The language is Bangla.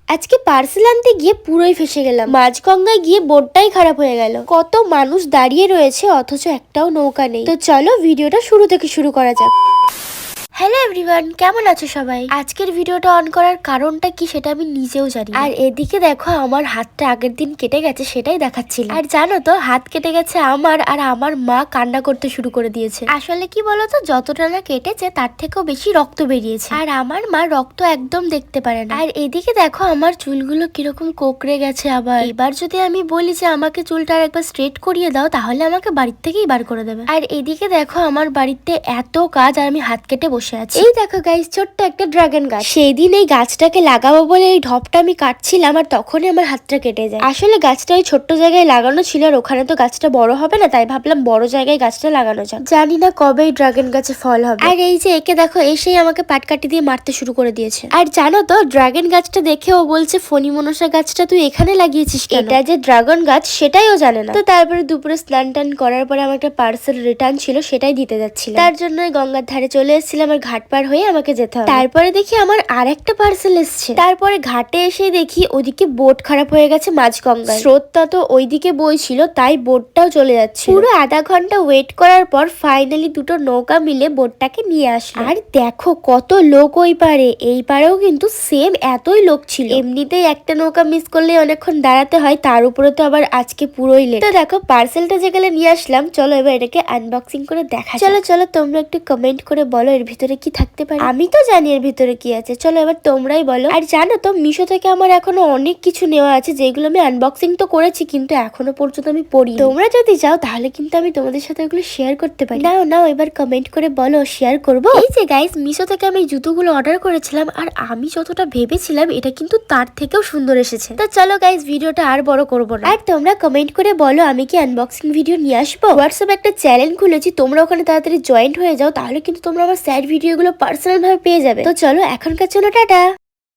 আজকে পার্সেল আনতে গিয়ে পুরোই ফেসে গেলাম। মাঝগঙ্গায় গিয়ে বোটটাই খারাপ হয়ে গেল। কত মানুষ দাঁড়িয়ে রয়েছে অথচ একটাও নৌকা নেই। তো চলো ভিডিওটা শুরু থেকে শুরু করা যাক। হ্যালো এভরিওয়ান, কেমন আছো সবাই? আজকের ভিডিওটা অন করার কারণটা কি সেটা আমি নিজেও জানি। আর এদিকে দেখো আমার হাতটা আগের দিন কেটে গেছে, সেটাই দেখাচ্ছিল। আর জানো তো হাত কেটে গেছে আমার, আর আমার মা কান্না করতে শুরু করে দিয়েছে। আসলে কি বলতো, যতটা না কেটেছে তার থেকেও বেশি রক্ত বেরিয়েছে, আর আমার মা রক্ত একদম দেখতে পারে না। আর এদিকে দেখো আমার চুলগুলো কিরকম কোকড়ে গেছে। আবার এবার যদি আমি বলি যে আমাকে চুলটা আর একবার স্ট্রেট করিয়ে দাও, তাহলে আমাকে বাড়ির থেকেই বার করে দেবে। আর এদিকে দেখো আমার বাড়িতে এত কাজ আর আমি হাত কেটে বসে আছি। এই দেখো গাইস, ছোট্ট একটা ড্রাগন গাছ। সেই দিন এই গাছটাকে লাগাবো বলে এই ঢপটা আমি কাটছিলাম, আর তখনই আমার হাতটা কেটে যায়। আসলে গাছটা ওই ছোট্ট জায়গায় লাগানো ছিল, আর ওখানে তো গাছটা বড় হবে না, তাই ভাবলাম বড় জায়গায় গাছটা লাগানো যাক। জানি না কবে এই ড্রাগন গাছে ফল হবে। আর এই যে একে দেখো, এসেই আমাকে পাটকাঠি দিয়ে মারতে শুরু করে দিয়েছে। আর জানো তো ড্রাগন গাছটা দেখে ও বলছে, ফণি মনসা গাছটা তুই এখানে লাগিয়েছিস কেন? এটা যে ড্রাগন গাছ সেটাই ও জানে না। তো তারপরে দুপুরে স্নান টান করার পরে আমার একটা পার্সেল রিটার্ন ছিল, সেটাই দিতে যাচ্ছিলাম। তার জন্য গঙ্গার ধারে চলে এসেছিলাম, আর ঘাট পার হয়ে আমাকে যেতে হবে। তারপরে দেখি আমার আর একটা পার্সেল এসছে। তারপরে ঘাটে এসে দেখি ওদিকে বোট খারাপ হয়ে গেছে মাঝগঙ্গায়। স্রোতটা তো ওইদিকে বইছিল, তাই বোটটাও চলে যাচ্ছে। পুরো আধা ঘন্টা ওয়েট করার পর ফাইনালি দুটো নৌকা মিলে বোটটাকে নিয়ে আসলো। আর দেখো কত লোক ওই পারে, এই পারেও কিন্তু সেম এতই লোক ছিল। এমনিতেই একটা নৌকা মিস করলে অনেকক্ষণ দাঁড়াতে হয়, তার উপরে তো আবার আজকে পুরোই লেট। তো দেখো পার্সেলটা যেগুলো নিয়ে আসলাম, চলো এবার এটাকে আনবক্সিং করে দেখা। চলো চলো তোমরা একটু কমেন্ট করে বলো এর ভিতরে কি থাকতে পারে। আমি তো জানি এর ভিতরে কি আছে, চলো এবার তোমরাই বলো। আর জানো তো মিশো থেকে আমার এখনো অনেক কিছু নেওয়া আছে, যেগুলো আমি আনবক্সিং তো করেছি কিন্তু এখনো পর্যন্ত আমি পড়ি। তোমরা যদি যাও তাহলে কিন্তু আমি তোমাদের সাথে ওগুলো শেয়ার করতে পারি। নাও নাও এবার কমেন্ট করে বলো, শেয়ার করবো। এই যে গাইস, মিশো থেকে আমি জুতোগুলো অর্ডার করেছিলাম, আর আমি যতটা ভেবেছিলাম এটা কিন্তু তার থেকেও সুন্দর এসেছে। তো চলো গাইস ভিডিওটা আর বড় করবো না, আর তোমরা কমেন্ট করে বলো আমি কি আনবক্সিং ভিডিও নিয়ে আসবো। হোয়াটসঅ্যাপ একটা চ্যানেল খুলেছি, তোমরা ওখানে তাড়াতাড়ি জয়েন্ট হয়ে যাও, তাহলে কিন্তু তোমরা আমার স্যাড ভিডিওগুলো পার্সোনাল ভাবে পেয়ে যাবে। তো চলো এখনকার জন্য টাটা।